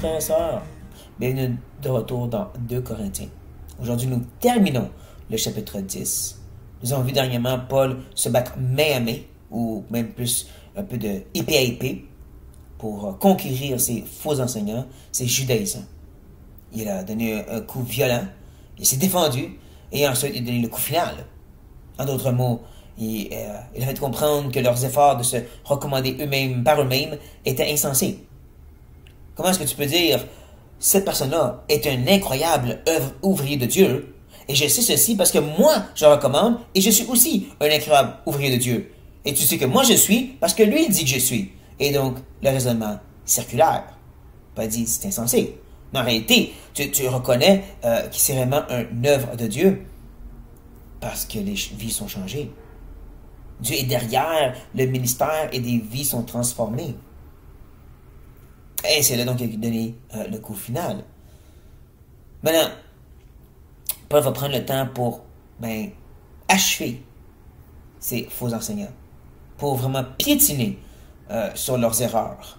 frères et sœurs. Bienvenue de retour dans 2 Corinthiens. Aujourd'hui, nous terminons le chapitre 10. Nous avons vu dernièrement Paul se battre main à main, ou même plus un peu de épée à épée, pour conquérir ces faux enseignants, ces judaïsants. Il a donné un coup violent, il s'est défendu, et ensuite il a donné le coup final. En d'autres mots, il a fait comprendre que leurs efforts de se recommander eux-mêmes par eux-mêmes étaient insensés. Comment est-ce que tu peux dire, cette personne-là est un incroyable ouvrier de Dieu, et je sais ceci parce que moi, je recommande, et je suis aussi un incroyable ouvrier de Dieu. Et tu sais que moi je suis parce que lui il dit que je suis. Et donc, le raisonnement circulaire. Pas dit, c'est insensé. Mais en réalité, tu reconnais que c'est vraiment une œuvre de Dieu parce que les vies sont changées. Dieu est derrière le ministère et des vies sont transformées. Et c'est là donc qu'il a donné le coup final. Maintenant, Paul va prendre le temps pour achever ces faux enseignants, pour vraiment piétiner sur leurs erreurs.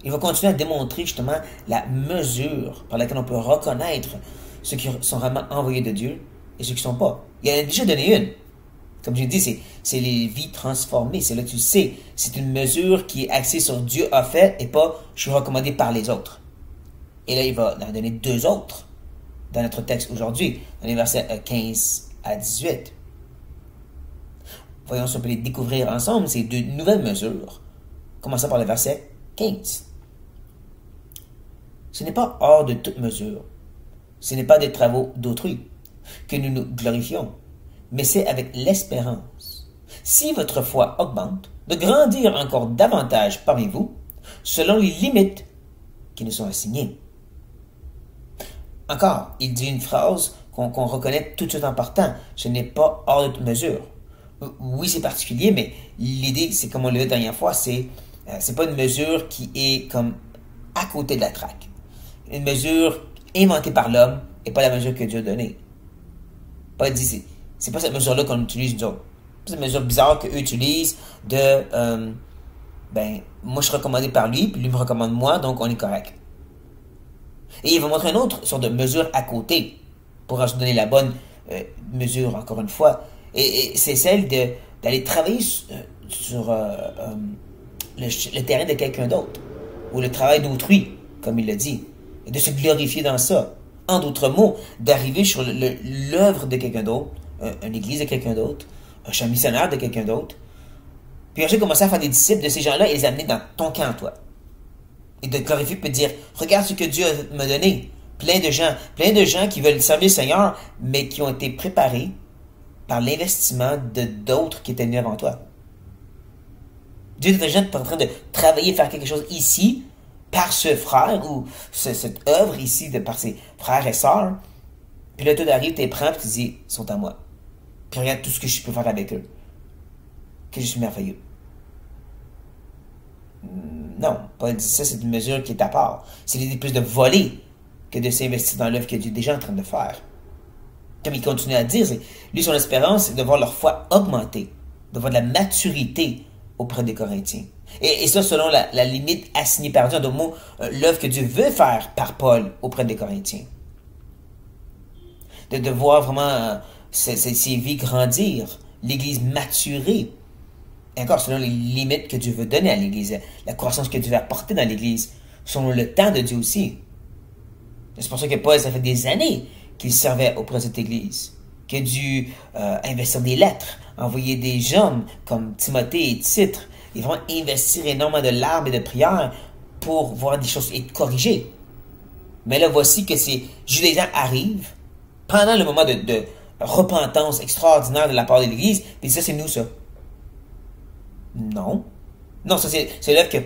Il va continuer à démontrer justement la mesure par laquelle on peut reconnaître ceux qui sont vraiment envoyés de Dieu et ceux qui ne sont pas. Il en a déjà donné une. Comme je l'ai dit, c'est les vies transformées. C'est là que tu sais. C'est une mesure qui est axée sur Dieu a fait et pas je suis recommandé par les autres. Et là, il va en donner 2 autres dans notre texte aujourd'hui, dans les versets 15 à 18. Voyons si on peut les découvrir ensemble, ces 2 nouvelles mesures. Commençons par le verset 15. Ce n'est pas hors de toute mesure. Ce n'est pas des travaux d'autrui que nous nous glorifions, mais c'est avec l'espérance, si votre foi augmente, de grandir encore davantage parmi vous, selon les limites qui nous sont assignées. Encore, il dit une phrase qu'on reconnaît tout de suite en partant. Ce n'est pas hors de toute mesure. Oui, c'est particulier, mais l'idée, c'est comme on l'a vu la dernière fois, c'est pas une mesure qui est comme à côté de la traque. Une mesure inventée par l'homme et pas la mesure que Dieu a donnée. Pas dit, c'est pas cette mesure-là qu'on utilise nous autres. C'est une mesure bizarre qu'eux utilisent de moi je suis recommandé par lui, puis lui me recommande moi, donc on est correct. Et il va montrer une autre sorte de mesure à côté pour se donner la bonne mesure, encore une fois. Et c'est celle d'aller travailler sur le terrain de quelqu'un d'autre, ou le travail d'autrui, comme il le dit, et de se glorifier dans ça. En d'autres mots, d'arriver sur l'œuvre de quelqu'un d'autre, une église de quelqu'un d'autre, un champ missionnaire de quelqu'un d'autre, puis ensuite commencer à faire des disciples de ces gens-là et les amener dans ton camp, toi. Et de glorifier, puis de dire, regarde ce que Dieu m'a donné. Plein de gens qui veulent servir le Seigneur, mais qui ont été préparés par l'investissement de d'autres qui étaient venus avant toi. Dieu est déjà en train de travailler, faire quelque chose ici, par ce frère, ou cette œuvre ici, par ses frères et sœurs. Puis là, tu arrives, tu les prends, puis tu dis, ils sont à moi. Puis regarde tout ce que je peux faire avec eux. Que je suis merveilleux. Non, Paul dit ça, c'est une mesure qui est à part. C'est l'idée plus de voler que de s'investir dans l'œuvre que Dieu est déjà en train de faire. Comme il continue à dire, lui, son espérance, c'est de voir leur foi augmenter, de voir de la maturité auprès des Corinthiens. Et ça, selon la limite assignée par Dieu, en d'autres mots, l'œuvre que Dieu veut faire par Paul auprès des Corinthiens. De voir vraiment ces vies grandir, l'Église maturer. Et encore, selon les limites que Dieu veut donner à l'Église, la croissance que Dieu veut apporter dans l'Église, selon le temps de Dieu aussi. C'est pour ça que Paul, ça fait des années qu'il servait auprès de cette Église, qu'il a dû investir des lettres, envoyer des hommes comme Timothée et Titre, et vraiment investir énormément de larmes et de prières pour voir des choses être corrigées. Mais là, voici que ces judaïsants arrivent pendant le moment de repentance extraordinaire de la part de l'Église, puis ça, c'est nous, ça. Non. Non, ça, c'est l'œuvre que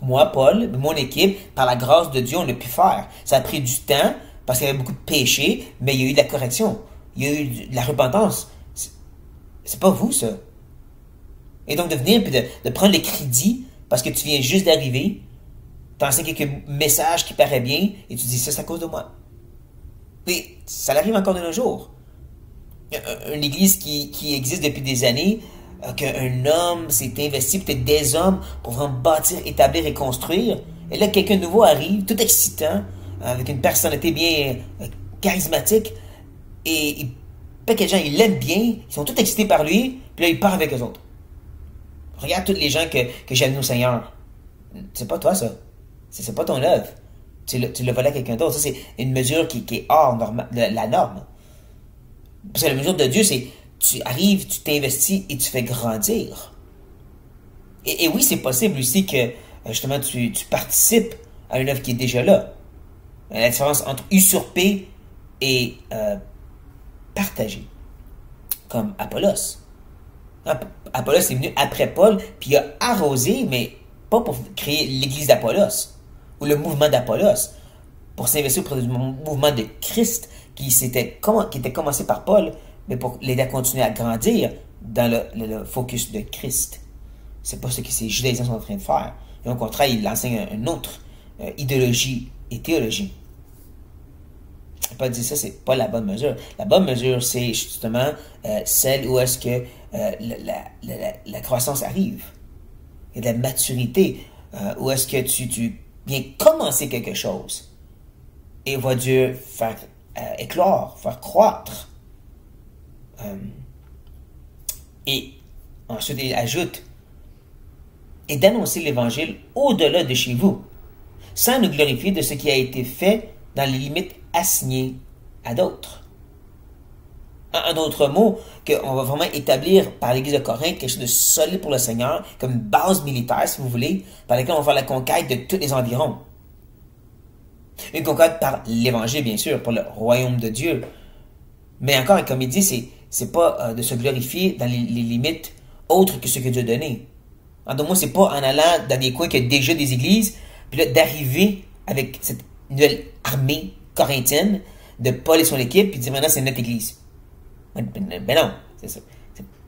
moi, Paul, mon équipe, par la grâce de Dieu, on a pu faire. Ça a pris du temps, parce qu'il y avait beaucoup de péchés, mais il y a eu de la correction. Il y a eu de la repentance. C'est pas vous, ça. Et donc, de venir et de prendre les crédits, parce que tu viens juste d'arriver, t'enseignes quelques messages qui paraissent bien, et tu dis, ça, c'est à cause de moi. Et ça arrive encore de nos jours. Une église qui existe depuis des années, qu'un homme s'est investi, peut-être des hommes, pour vraiment bâtir, établir et construire, Et là, quelqu'un de nouveau arrive, tout excitant, avec une personnalité bien charismatique, et pas que les gens, ils l'aiment bien, ils sont tous excités par lui, puis là, il part avec eux autres. Regarde tous les gens que j'ai amenés au Seigneur. C'est pas toi, ça. C'est pas ton œuvre. Tu l'as volé à quelqu'un d'autre. Ça, c'est une mesure qui est hors la norme. Parce que la mesure de Dieu, c'est tu arrives, tu t'investis et tu fais grandir. Et oui, c'est possible aussi que, justement, tu participes à une œuvre qui est déjà là. La différence entre usurper et partager. Comme Apollos. Apollos est venu après Paul, puis il a arrosé, mais pas pour créer l'église d'Apollos, ou le mouvement d'Apollos, pour s'investir auprès du mouvement de Christ, qui était commencé par Paul, mais pour l'aider à continuer à grandir dans le focus de Christ. C'est pas ce que ces judaïsants sont en train de faire. Et au contraire, il enseigne une autre idéologie et théologie. Pas dire ça, c'est pas la bonne mesure. La bonne mesure, c'est justement celle où est-ce que la croissance arrive. Il y a de la maturité, où est-ce que tu viens commencer quelque chose et voit Dieu faire éclore, faire croître. Et ensuite, il ajoute, et d'annoncer l'Évangile au-delà de chez vous, sans nous glorifier de ce qui a été fait dans les limites assignées à d'autres. En d'autres mots, qu'on va vraiment établir par l'Église de Corinthe quelque chose de solide pour le Seigneur, comme une base militaire, si vous voulez, par laquelle on va faire la conquête de tous les environs. Une conquête par l'Évangile, bien sûr, pour le royaume de Dieu. Mais encore, comme il dit, c'est pas de se glorifier dans les limites autres que ce que Dieu a donné. En d'autres mots, c'est pas en allant dans des coins qu'il y a déjà des églises, puis là, d'arriver avec cette nouvelle armée corinthienne de Paul et son équipe, puis de dire maintenant c'est notre église. Mais non, c'est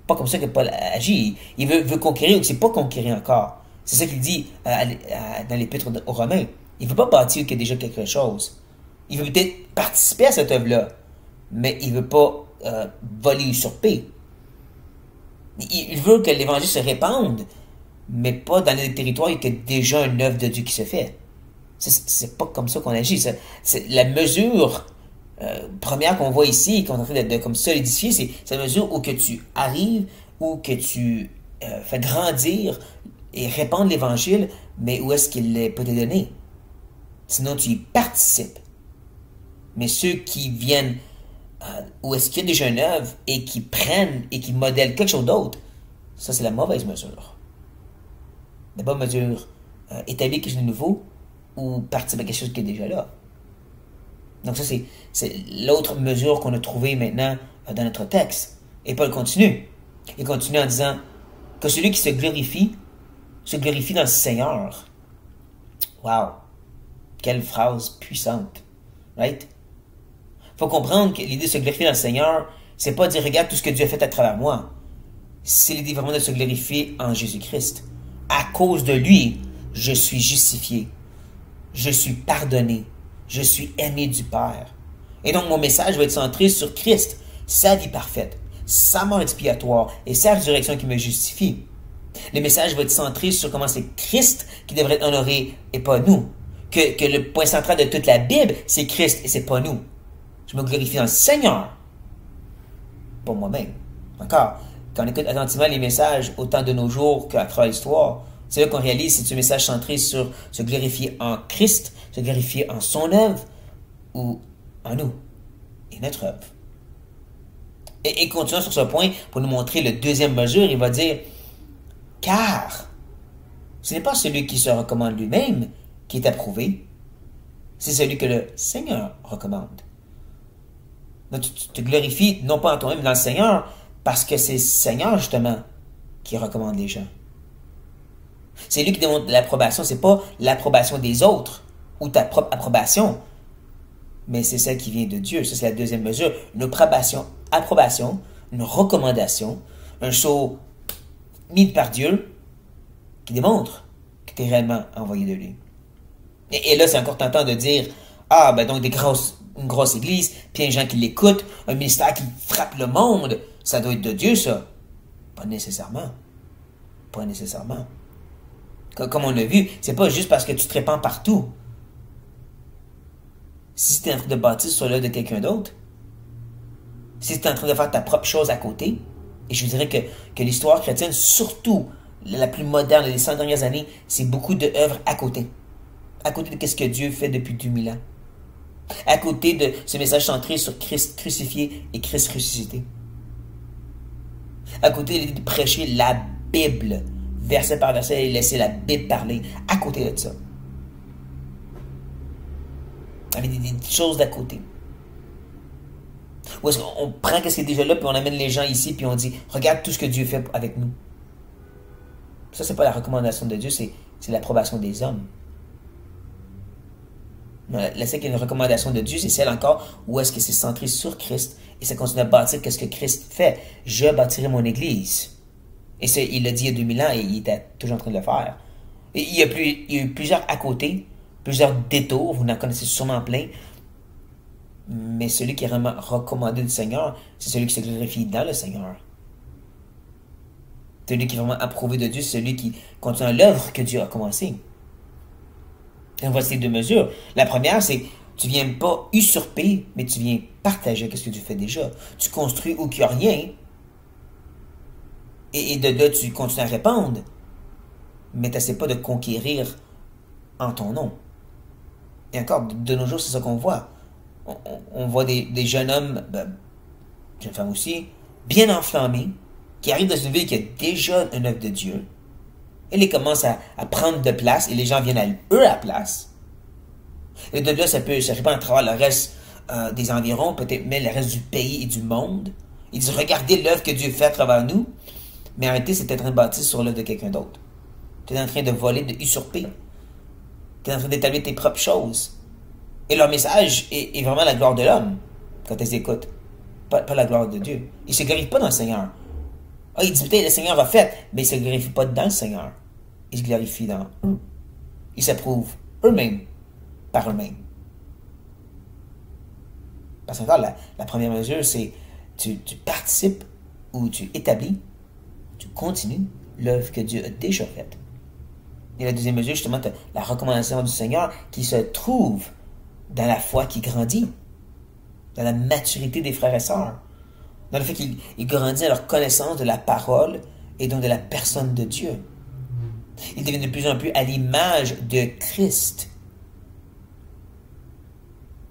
pas comme ça que Paul agit. Il veut conquérir, ou c'est pas conquérir encore. C'est ça qu'il dit dans l'épître aux Romains. Il ne veut pas bâtir qu'il y a déjà quelque chose. Il veut peut-être participer à cette œuvre-là, mais il ne veut pas voler ou usurper. Il veut que l'Évangile se répande, mais pas dans les territoires où il y a déjà une œuvre de Dieu qui se fait. C'est pas comme ça qu'on agit. C'est la mesure première qu'on voit ici, qu'on est en train de comme solidifier, c'est la mesure où que tu arrives, où que tu fais grandir et répandre l'Évangile, mais où est-ce qu'il n'est pas te donné? Sinon, tu y participes. Mais ceux qui viennent où est-ce qu'il y a déjà une œuvre et qui prennent et qui modèlent quelque chose d'autre, ça, c'est la mauvaise mesure. La bonne mesure, établir quelque chose de nouveau ou participer à quelque chose qui est déjà là. Donc ça, c'est l'autre mesure qu'on a trouvée maintenant dans notre texte. Et Paul continue. Il continue en disant que celui qui se glorifie dans le Seigneur. Wow! Quelle phrase puissante. Right? Faut comprendre que l'idée de se glorifier dans le Seigneur, c'est pas dire regarde tout ce que Dieu a fait à travers moi. C'est l'idée vraiment de se glorifier en Jésus-Christ. À cause de lui, je suis justifié. Je suis pardonné. Je suis aimé du Père. Et donc, mon message va être centré sur Christ, sa vie parfaite, sa mort expiatoire et sa résurrection qui me justifie. Le message va être centré sur comment c'est Christ qui devrait être honoré et pas nous. Que le point central de toute la Bible, c'est Christ et c'est pas nous. Je me glorifie dans le Seigneur, pour moi-même. Encore, quand on écoute attentivement les messages, autant de nos jours qu'à travers l'histoire, c'est là qu'on réalise c'est un message centré sur se glorifier en Christ, se glorifier en son œuvre ou en nous et notre œuvre. Et continuant sur ce point, pour nous montrer la deuxième mesure, il va dire « Car ce n'est pas celui qui se recommande lui-même qui est approuvé, c'est celui que le Seigneur recommande. » Donc tu te glorifies non pas en toi-même, mais dans le Seigneur, parce que c'est le Seigneur, justement, qui recommande les gens. C'est lui qui démontre l'approbation. C'est pas l'approbation des autres ou ta propre approbation, mais c'est celle qui vient de Dieu. Ça, c'est la deuxième mesure. Une approbation, une recommandation, un saut mis par Dieu qui démontre que tu es réellement envoyé de lui. Et là, c'est encore tentant de dire ah, ben donc une grosse église, puis un gens qui l'écoutent, un ministère qui frappe le monde, ça doit être de Dieu, ça. Pas nécessairement. Pas nécessairement. Comme on l'a vu, c'est pas juste parce que tu te répands partout. Si tu es en train de bâtir sur l'œuvre de quelqu'un d'autre, si tu es en train de faire ta propre chose à côté, et je vous dirais que l'histoire chrétienne, surtout la plus moderne des 100 dernières années, c'est beaucoup d'œuvres à côté. À côté de ce que Dieu fait depuis 2000 ans. À côté de ce message centré sur Christ crucifié et Christ ressuscité. À côté de prêcher la Bible, verset par verset, et laisser la Bible parler. À côté de ça. Avec des choses d'à côté. Ou est-ce qu'on prend ce qui est déjà là, puis on amène les gens ici, puis on dit, regarde tout ce que Dieu fait avec nous. Ça, c'est pas la recommandation de Dieu, c'est l'approbation des hommes. La seule qui est une recommandation de Dieu, c'est celle encore où est-ce que c'est centré sur Christ et ça continue à bâtir qu'est-ce que Christ fait. Je bâtirai mon Église. Et ça, il l'a dit il y a 2000 ans et il était toujours en train de le faire. Et il y a eu plusieurs à côté, plusieurs détours, vous en connaissez sûrement plein. Mais celui qui est vraiment recommandé du Seigneur, c'est celui qui se glorifie dans le Seigneur. Celui qui est vraiment approuvé de Dieu, c'est celui qui continue l'œuvre que Dieu a commencée. Et on voit ces deux mesures. La première, c'est tu viens pas usurper, mais tu viens partager ce que tu fais déjà. Tu construis où il n'y a rien. Et de là, tu continues à répandre. Mais tu n'essaies pas de conquérir en ton nom. Et encore, de nos jours, c'est ça qu'on voit. On voit des jeunes hommes, jeunes femmes aussi, bien enflammés, qui arrivent dans une ville qui a déjà une œuvre de Dieu. Et ils commencent à prendre de place et les gens viennent à eux à la place. Et de là, ça répand à travers le reste des environs, peut-être même le reste du pays et du monde. Ils disent, regardez l'œuvre que Dieu fait à travers nous. Mais en réalité, c'est en train de bâtir sur l'œuvre de quelqu'un d'autre. Tu es en train de voler, de usurper. Tu es en train d'établir tes propres choses. Et leur message est vraiment la gloire de l'homme quand ils écoutent. Pas la gloire de Dieu. Ils ne se glorifient pas dans le Seigneur. Ah, ils disent peut-être le Seigneur a fait, mais ils ne se glorifient pas dans le Seigneur. Ils se glorifient dans eux. Ils s'approuvent eux-mêmes par eux-mêmes. Parce que encore, la première mesure, c'est tu participes ou tu établis, tu continues l'œuvre que Dieu a déjà faite. Et la deuxième mesure, justement, la recommandation du Seigneur qui se trouve dans la foi qui grandit, dans la maturité des frères et sœurs, dans le fait qu'ils grandissent dans leur connaissance de la parole et donc de la personne de Dieu. Ils deviennent de plus en plus à l'image de Christ,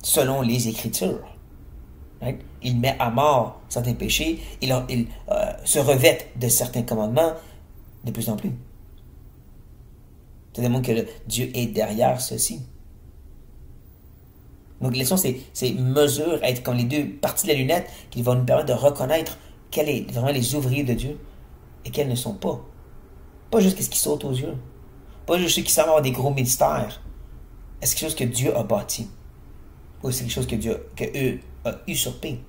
selon les Écritures. Right? Il met à mort certains péchés, il se revêt de certains commandements de plus en plus. Ça démontre que Dieu est derrière ceci. Donc, la leçon, c'est mesure, être comme les deux parties de la lunette qui vont nous permettre de reconnaître quels sont vraiment les ouvriers de Dieu et quels ne sont pas. Pas juste ce qui saute aux yeux. Pas juste ceux qui savent avoir des gros ministères. Est-ce quelque chose que Dieu a bâti? Ou c'est quelque chose qu'eux a usurpé?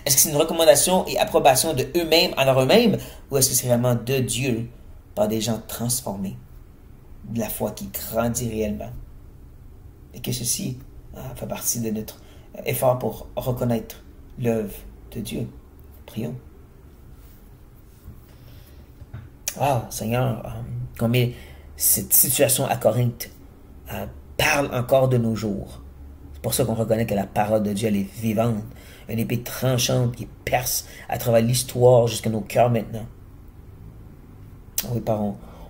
Est-ce que c'est une recommandation et approbation de eux-mêmes envers eux-mêmes? Ou est-ce que c'est vraiment de Dieu par des gens transformés? De la foi qui grandit réellement. Et que ceci fait partie de notre effort pour reconnaître l'œuvre de Dieu. Prions. Seigneur, combien cette situation à Corinthe parle encore de nos jours. C'est pour ça qu'on reconnaît que la parole de Dieu, elle est vivante, une épée tranchante qui perce à travers l'histoire jusqu'à nos cœurs maintenant. Oui, Père,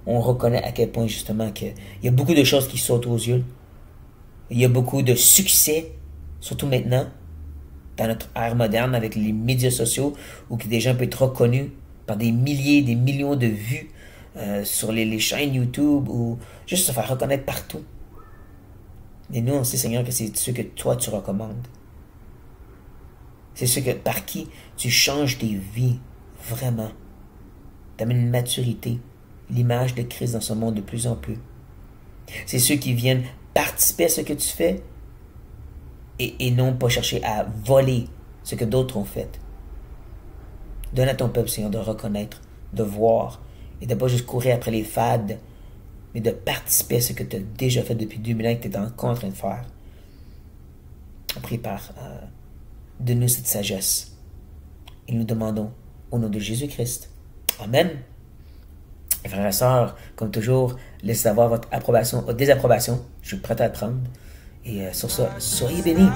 on reconnaît à quel point justement qu'il y a beaucoup de choses qui sautent aux yeux. Il y a beaucoup de succès, surtout maintenant, dans notre ère moderne avec les médias sociaux, où des gens peuvent être reconnus par des milliers, des millions de vues sur les chaînes YouTube, ou juste se faire reconnaître partout. Mais nous, on sait, Seigneur, que c'est ce que toi, tu recommandes. C'est ce par qui tu changes tes vies, vraiment. Tu amènes une maturité, l'image de Christ dans ce monde de plus en plus. C'est ceux qui viennent participer à ce que tu fais et non pas chercher à voler ce que d'autres ont fait. Donne à ton peuple, Seigneur, de reconnaître, de voir et de ne pas juste courir après les fades, mais de participer à ce que tu as déjà fait depuis 2000 ans et que tu es encore en train de faire. On prie par de nous cette sagesse. Et nous demandons au nom de Jésus-Christ. Amen. Et frères et sœurs, comme toujours, laissez savoir votre approbation ou désapprobation. Je suis prêt à le prendre. Et sur ça, soyez bénis.